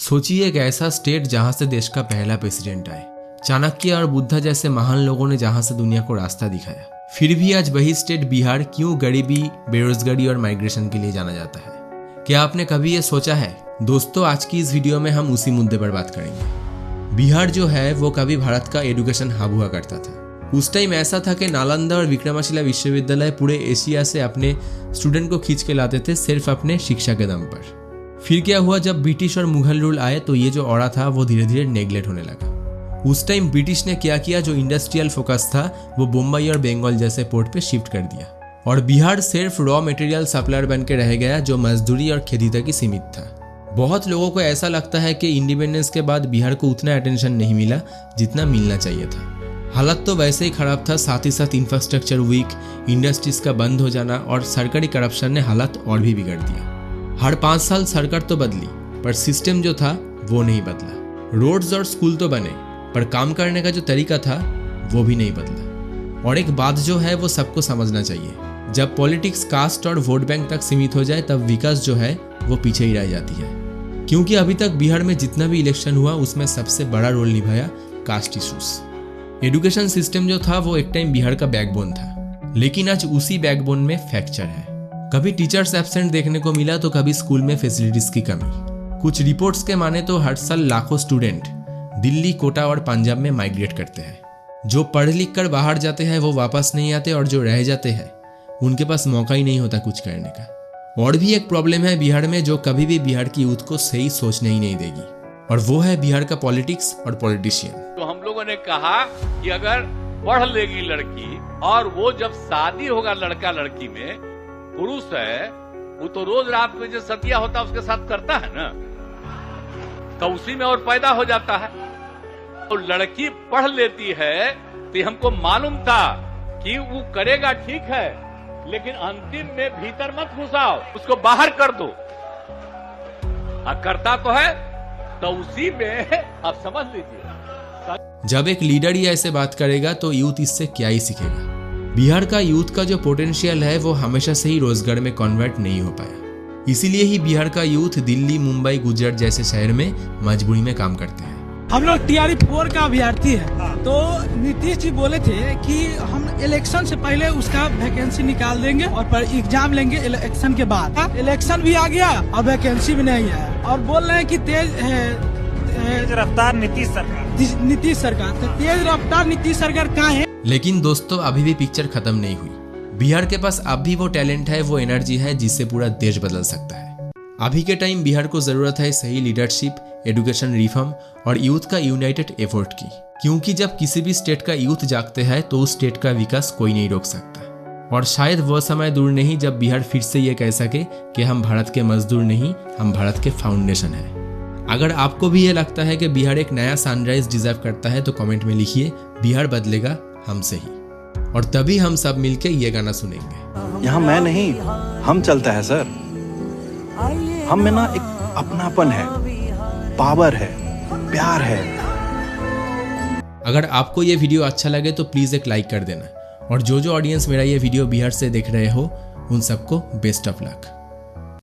सोचिए एक ऐसा स्टेट जहां से देश का पहला प्रेसिडेंट आए, चाणक्य और बुद्धा जैसे महान लोगों ने जहां से दुनिया को रास्ता दिखाया, फिर भी आज वही स्टेट बिहार क्यों गरीबी, बेरोजगारी और माइग्रेशन के लिए जाना जाता है? क्या आपने कभी ये सोचा है? दोस्तों, आज की इस वीडियो में हम उसी मुद्दे पर बात करेंगे। बिहार जो है वो कभी भारत का एजुकेशन हब हुआ करता था। उस टाइम ऐसा था कि नालंदा और विक्रमशिला विश्वविद्यालय पूरे एशिया से अपने स्टूडेंट को खींच के लाते थे सिर्फ अपने शिक्षा के दम पर। फिर क्या हुआ, जब ब्रिटिश और मुगल रूल आए तो ये जो ऑरा था वो धीरे धीरे नेग्लेक्ट होने लगा। उस टाइम ब्रिटिश ने क्या किया, जो इंडस्ट्रियल फोकस था वो मुंबई और बंगाल जैसे पोर्ट पे शिफ्ट कर दिया और बिहार सिर्फ रॉ मटेरियल सप्लायर बन के रह गया, जो मजदूरी और खेती तक ही सीमित था। बहुत लोगों को ऐसा लगता है कि इंडिपेंडेंस के बाद बिहार को उतना अटेंशन नहीं मिला जितना मिलना चाहिए था। हालत तो वैसे ही खराब था, साथ ही साथ इंफ्रास्ट्रक्चर वीक, इंडस्ट्रीज का बंद हो जाना और सरकारी करप्शन ने हालत और भी बिगड़ दिया। हर 5 साल सरकार तो बदली पर सिस्टम जो था वो नहीं बदला। रोड्स और स्कूल तो बने पर काम करने का जो तरीका था वो भी नहीं बदला। और एक बात जो है वो सबको समझना चाहिए, जब पॉलिटिक्स कास्ट और वोट बैंक तक सीमित हो जाए तब विकास जो है वो पीछे ही रह जाती है। क्योंकि अभी तक बिहार में जितना भी इलेक्शन हुआ उसमें सबसे बड़ा रोल निभाया कास्ट इशूज। एजुकेशन सिस्टम जो था वो एक टाइम बिहार का बैकबोन था, लेकिन आज उसी बैकबोन में फ्रैक्चर है। कभी टीचर्स एब्सेंट देखने को मिला तो कभी स्कूल में फैसिलिटीज की कमी। कुछ रिपोर्ट्स के माने तो हर साल लाखों स्टूडेंट दिल्ली, कोटा और पंजाब में माइग्रेट करते हैं। जो पढ़ लिख कर बाहर जाते हैं वो वापस नहीं आते और जो रह जाते हैं उनके पास मौका ही नहीं होता कुछ करने का। और भी एक प्रॉब्लम है बिहार में जो कभी भी बिहार की यूथ को सही सोचने ही नहीं देगी, और वो है बिहार का पॉलिटिक्स और पॉलिटिशियन। तो हम लोगों ने कहा कि अगर पढ़ लेगी लड़की और वो जब शादी होगा लड़का लड़की में, पुरुष है वो तो रोज रात में जो सतिया होता है उसके साथ करता है ना, तो उसी में और पैदा हो जाता है। तो लड़की पढ़ लेती है तो हमको मालूम था कि वो करेगा ठीक है, लेकिन अंतिम में भीतर मत घुसाओ, उसको बाहर कर दो। करता तो है तो उसी में आप समझ लीजिए। जब एक लीडर ही ऐसे बात करेगा तो यूथ इससे क्या ही सीखेगा। बिहार का यूथ का जो पोटेंशियल है वो हमेशा से ही रोजगार में कन्वर्ट नहीं हो पाया। इसीलिए ही बिहार का यूथ दिल्ली, मुंबई, गुजरात जैसे शहर में मजबूरी में काम करते हैं। हम लोग TRE 4 का अभ्यर्थी है, तो नीतीश जी बोले थे कि हम इलेक्शन से पहले उसका वैकेंसी निकाल देंगे और पर एग्जाम लेंगे इलेक्शन के बाद। इलेक्शन भी आ गया और वैकेंसी भी नहीं है, और बोल रहे हैं कि तेज रफ्तार नीतीश सरकार। तो तेज रफ्तार नीतीश सरकार कहाँ है? लेकिन दोस्तों, अभी भी पिक्चर खत्म नहीं हुई। बिहार के पास अब भी वो टैलेंट है, वो एनर्जी है जिससे पूरा देश बदल सकता है। अभी के टाइम बिहार को जरूरत है सही लीडरशिप, एजुकेशन रिफॉर्म और यूथ का यूनाइटेड एफर्ट की। क्योंकि जब किसी भी स्टेट का यूथ जागते हैं तो उस स्टेट का विकास कोई नहीं रोक सकता। और शायद वो समय दूर नहीं जब बिहार फिर से ये कह सके कि हम भारत के मजदूर नहीं, हम भारत के फाउंडेशन हैं। अगर आपको भी ये लगता है कि बिहार एक नया सनराइज डिजर्व करता है तो कमेंट में लिखिए, बिहार बदलेगा हमसे ही। और तभी हम सब मिलके ये गाना सुनेंगे। यहाँ मैं नहीं, हम चलता है सर। हम में ना एक अपनापन है, पावर है, प्यार है। अगर आपको ये वीडियो अच्छा लगे तो प्लीज एक लाइक कर देना। और जो ऑडियंस मेरा ये वीडियो बिहार से देख रहे हो उन सबको बेस्ट ऑफ लक।